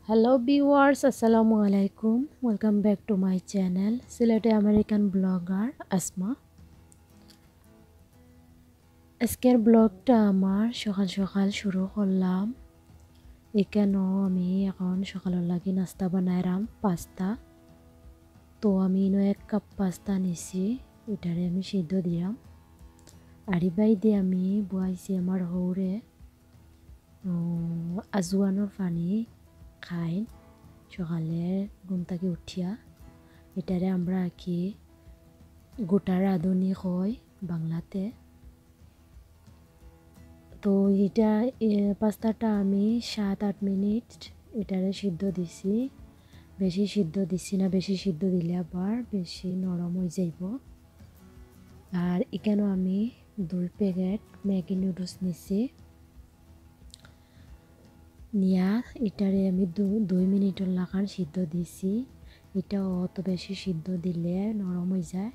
Hello viewers, Assalamu alaikum. Welcome back to my channel, Silete American blogger Asma. আজকের ব্লগটা আমার সকাল সকাল শুরু করলাম। এখানেও আমি এখন সকালের লাগি নাস্তা বানাইলাম পাস্তা। তো আমি এক কাপ পাস্তা নিছি, এটারে আমি সিদ্ধ দিলাম। আর ইবাই দিয়ে আমি বয়াইছি আমার হৌরে আজওয়ানোর পানি খাই সকালে ঘুম থেকে উঠিয়া। এটারে আমরা কি গোটা রাঁধুনি কই বাংলাতে। তো এটা পাস্তাটা আমি 7-8 মিনিট এটারে সিদ্ধ দিছি। বেশি সিদ্ধ দিছি না, বেশি সিদ্ধ দিলে আবার বেশি নরম হয়ে যাইব। আর এখানেও আমি 2 প্যাকেট ম্যাগি নুডলস নিছি, নিয়া এটারে আমি 2 মিনিটের লাগান সিদ্ধ দিছি। এটাও অত বেশি সিদ্ধ দিলে নরম হয়ে যায়।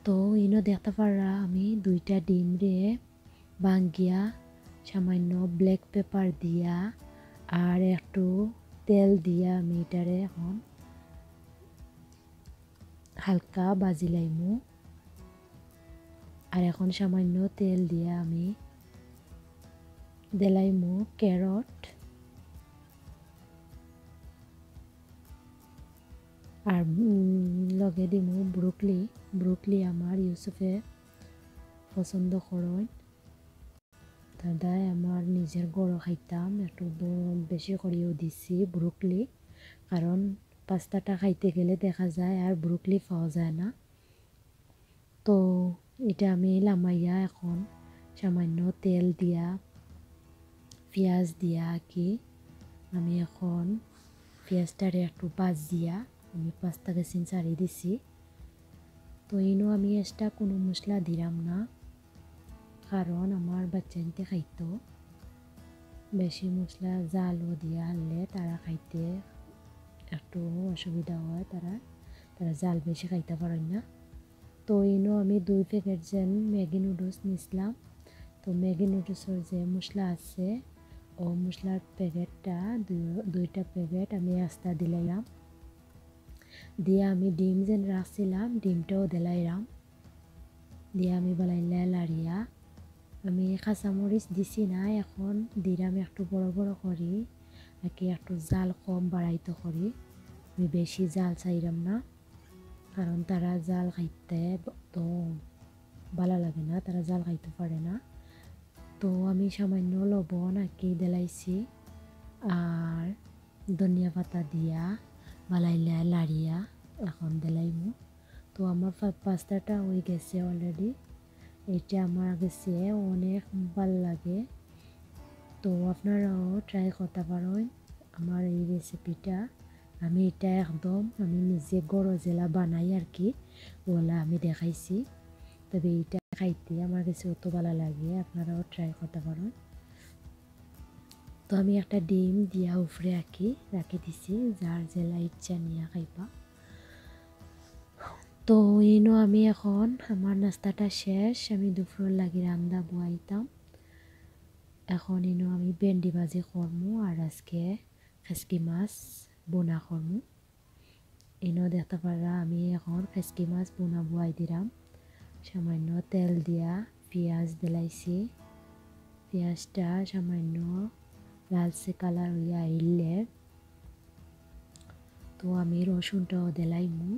তো ইনো দেখতে পারা আমি 2টা ডিম রে ভাঙ্গিয়া সামান্য ব্ল্যাক পেপার দিয়া আর একটু তেল দিয়া আমি এটারে এখন হালকা বাজি লাইমু। আর এখন সামান্য তেল দিয়া আমি দেলাইমু ক্যারট আর লগে দিমু ব্রুকলি আমার ইউসুফে পছন্দ করেন। দাদাই আমার নিজের গড় খাইতাম, একটু বেশি করেও দিছি ব্রুকলি, কারণ পাস্তাটা খাইতে গেলে দেখা যায় আর ব্রুকলি পাওয়া যায় না। তো এটা আমি লামাইয়া এখন সামান্য তেল দিয়া পেঁয়াজ দিয়া কি আমি এখন পেঁয়াজটারে একটু ভাজিয়া আমি পাস্তাকে ছাড়িয়ে দিছি। তো ইনো আমি এক্সট্রা কোনো মশলা দিলাম না, কারণ আমার বাচ্চাইতে খাইতো বেশি মশলা জালও দিয়া আনলে তারা খাইতে একটু অসুবিধা হয়, তারা জাল বেশি খাইতে পারেন না। তো ইনো আমি 2 প্যাকেট যেন ম্যাগি নুডলস নিছিলাম। তো ম্যাগি নুডলসের যে মশলা আছে ও মশলার প্যাকেটটা 2টা প্যাকেট আমি আস্তা দিলাম, দিয়ে আমি ডিম যেন রাখছিলাম ডিমটাও দিলাইলাম, দিয়ে আমি বালাইলা লাড়িয়া আমি কাঁচামরিচ দিছি না, এখন দিলাম একটু বড় বড় করি আর কি একটু জাল কম বাড়াইতে করি। আমি বেশি জাল চাইলাম না, কারণ তারা জাল খাইতে তো ভালো লাগে না, তারা জাল খাইতে পারে না। তো আমি সামান্য লবণ আর কি দিলাইছি আর ধনিয়া পাতা দিয়া বালাইলা লাড়িয়া এখন দিলাইমু। তো আমার পাস্তাটা হয়ে গেছে অলরেডি, এটা আমার কাছে অনেক ভালো লাগে। তো আপনারাও ট্রাই করতে পারেন আমার এই রেসিপিটা। আমি এটা একদম আমি নিজে গড় জেলা বানাই আর কি, ওলা আমি দেখাইছি। তবে এইটা খাইতে আমার কাছে অত ভালো লাগে, আপনারাও ট্রাই করতে পারেন। তো আমি একটা ডিম দিয়া উপরে রাখি দিছি, যার জেলা ইচ্ছা নিয়ে খাইবা। তো ইনো আমি এখন আমার নাস্তাটা শেষ, আমি দুপুরের লাগি রান্না বয়াইতাম। এখন ইনো আমি ভেন্ডি ভাজি করমু আর আজকে খেসকি মাছ বোনা করমু। ইনো দেখতে পারা আমি এখন খেসকি মাছ বোনা বয়াই দিলাম। সামান্য তেল দিয়া পেঁয়াজ দিলাইছি, পেঁয়াজটা সামান্য লালচে কালার হইয়া আইলে তো আমি রসুনটাও দিলাইমু।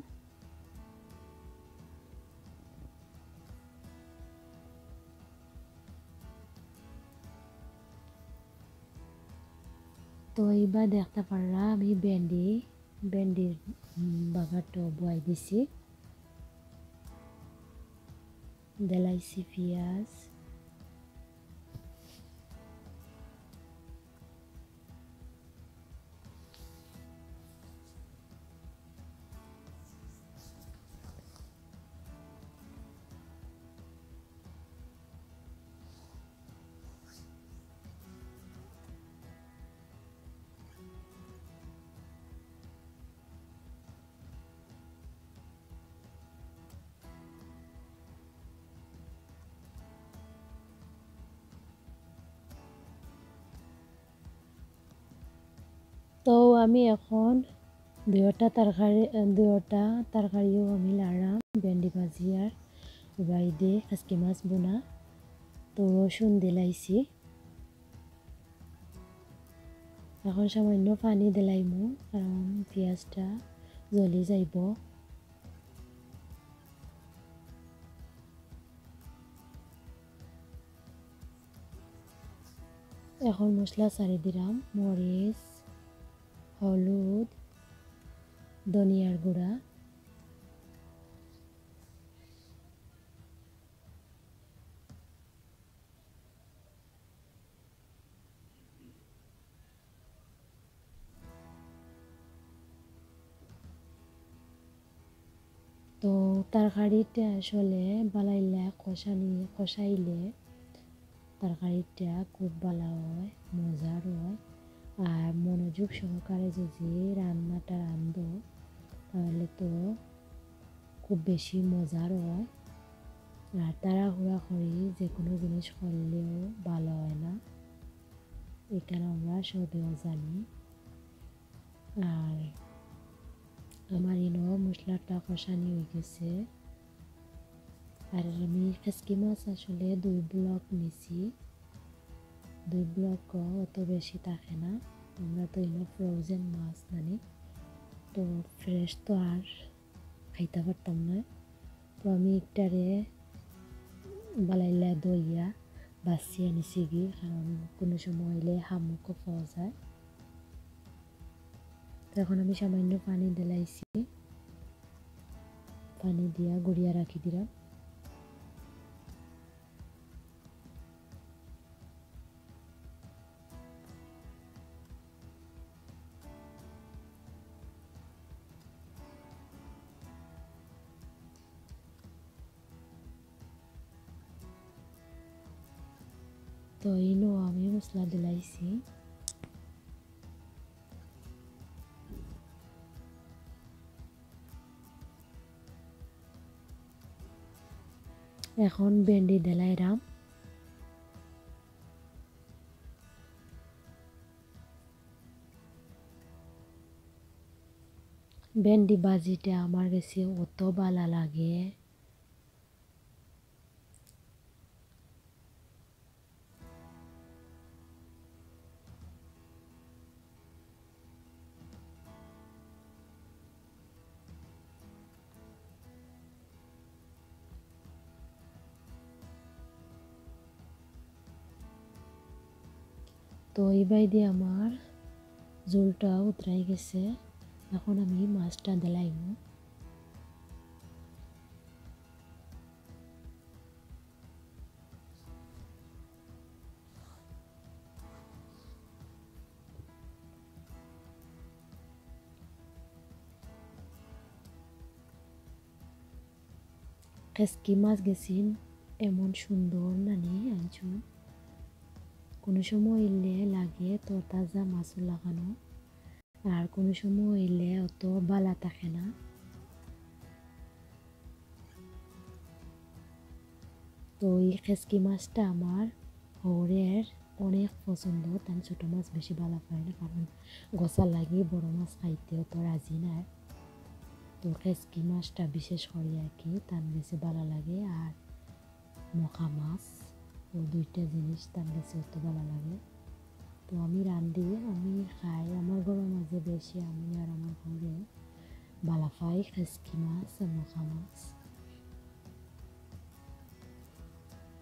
তো এইবার দেখতে পারলা আমি ভেন্ডির বাগারটাও বয়াই দিছি, দিলাইছি পেঁয়াজ, আমি এখন দুয়োটা তরকারিও আমি লাড়াম, ভেন্ডি ভাজি আর বাইদে খাসকি মাছ বোনা। তো রসুন দিলাইছি, এখন সামান্য পানি দিলাইমু কারণ পেঁয়াজটা জ্বলি যাইব। এখন মশলা ছাড়ি দিলাম, মরিচ, হলুদ, ধনিয়ার গুঁড়া, তো তরকারিটা আসলে বালাইলে কষাইলে তরকারিটা খুব ভালো হয়, মজার হয়। আর মনোযোগ সহকারে যদি রান্নাটা রান্ধো তাহলে তো খুব বেশি মজার হয়। আর তাড়াহুড়া করে যে কোনো জিনিস করলেও ভালো হয় না, এখানে আমরা সবেও জানি। আর আমার মশলাটা কষানি হয়ে গেছে। আর আমি খাসকি মাছ আসলে 2 ব্লক নিছি, 2 ব্লক অত বেশি থাকে না। আমরা তো ফ্রোজেন মাছ জানি, তো ফ্রেশ তো আর খাইতে পারতাম না। তো আমি একটারে বালাইলা দইয়া বাছিয়ে নিছি গি, কারণ কোনো সময় হইলে হামুকও পাওয়া যায়। তো এখন আমি সামান্য পানি দিলাইছি, পানি দিয়া গড়িয়া রাখি দিলাম। তো আমি মশলা দিলাইছি। এখন ভেন্ডি দিলাইরাম, ভেন্ডি ভাজিটা আমার কাছে অত ভালো লাগে। তো এই বাইদে আমার ঝোলটা উতরাই গেছে, এখন আমি মাছটা দিলাইমু। খাসকি মাছ গেছিন এমন সুন্দর নানি আনছুন, কোনো সময় হইলে লাগে তো তাজা মাছও লাগানো, আর কোনো সময় হইলে অত বালা থাকে না। তো এই খেসকি মাছটা আমার হরের অনেক পছন্দ, তাই ছোটো মাছ বেশি ভালো পায় না, কারণ গোসা লাগে, বড় মাছ খাইতে অত রাজি না। তো খেসকি মাছটা বিশেষ করে আর কি তার বেশি ভালো লাগে। আর মখা মাছ, ও দুইটা জিনিস তার বেশি অত ভালো লাগে। তো আমি রান্ধি, আমি খাই, আমার ঘরের মাঝে বেশি আমি আর আমার ঘরে ভালো পাই খেসকি মাছ আর মখা মাছ।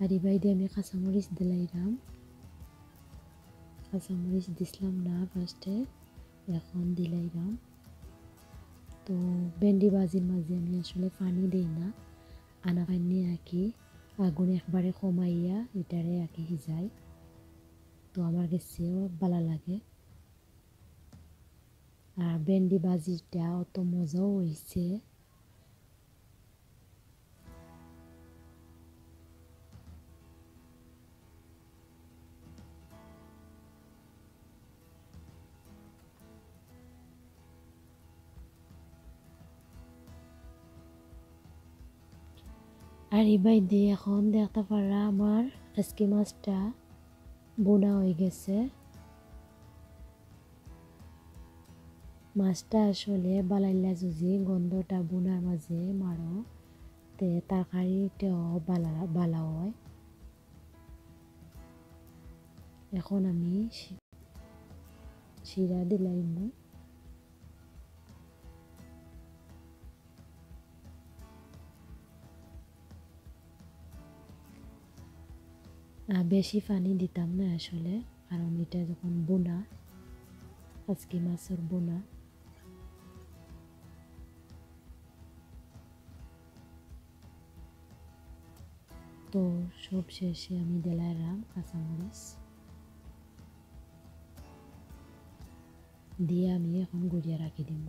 আর এই বাইরে আমি কাঁচামরিচ দিলাইলাম, কাঁচামরিচ দিছিলাম না ফার্স্টে, এখন দিলাইলাম। তো ভেন্ডি ভাজির মাঝে আমি আসলে পানি দিই না, আনা পানি আঁকি আগুন একবারে কমাইয়া এটারে আঁকি সিজাই, তো আমার কাছেও ভালো লাগে। আর ভেন্ডি ভাজিটা অত মজাও হয়েছে। আর এই বাইদে এখন দেখতে পারা আমার খেসকি মাছটা বোনা হয়ে গেছে। মাছটা আসলে বালাইলা যদি গন্ধটা বোনার মাঝে মারো তে তরকারিটাও বালা হয়। এখন আমি শিরা দিলাম। বেশি পানি দিতাম না আসলে, কারণ এটা যখন বোনা আজকে মাছের বোনা। তো সব শেষে আমি দিলাম কাঁচামরিচ দিয়ে আমি এখন গুড়িয়ে রাখি দিব।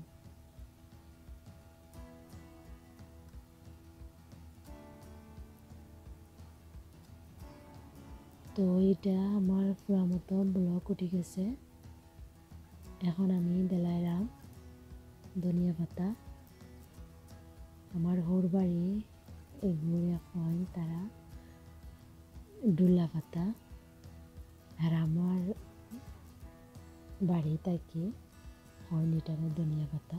তো এটা আমার পুরা মতো ব্লক উঠে গেছে। এখন আমি দিলাম ধনিয়া পাতা। আমার হোর বাড়ি এগুলো এখন তারা ডুলা পাতা, আর আমার বাড়ি থেকে হয় লিটারে ধনিয়া পাতা।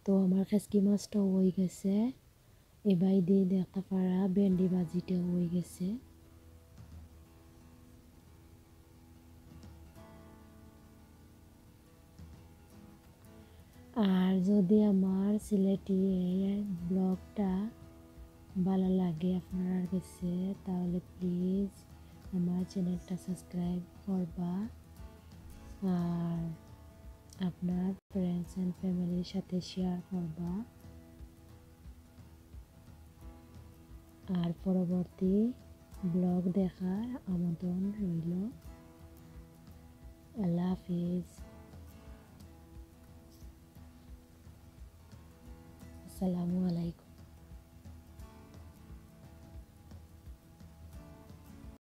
তো আমার খেসকি মাছটাও হয়ে গেছে। এবার দিয়ে দেখতে পারা ভেন্ডি ভাজিটাও হয়ে গেছে। আর যদি আমার সিলেটি এই ব্লগটা ভালো লাগে আপনার কাছে, তাহলে প্লিজ আমার চ্যানেলটা সাবস্ক্রাইব করবা, আর আপনার ফ্রেন্ডস অ্যান্ড ফ্যামিলির সাথে শেয়ার করবা। আর পরবর্তী ব্লগ দেখার আমন্ত্রণ রইল। আল্লাহ হাফিজ। আসসালামু আলাইকুম।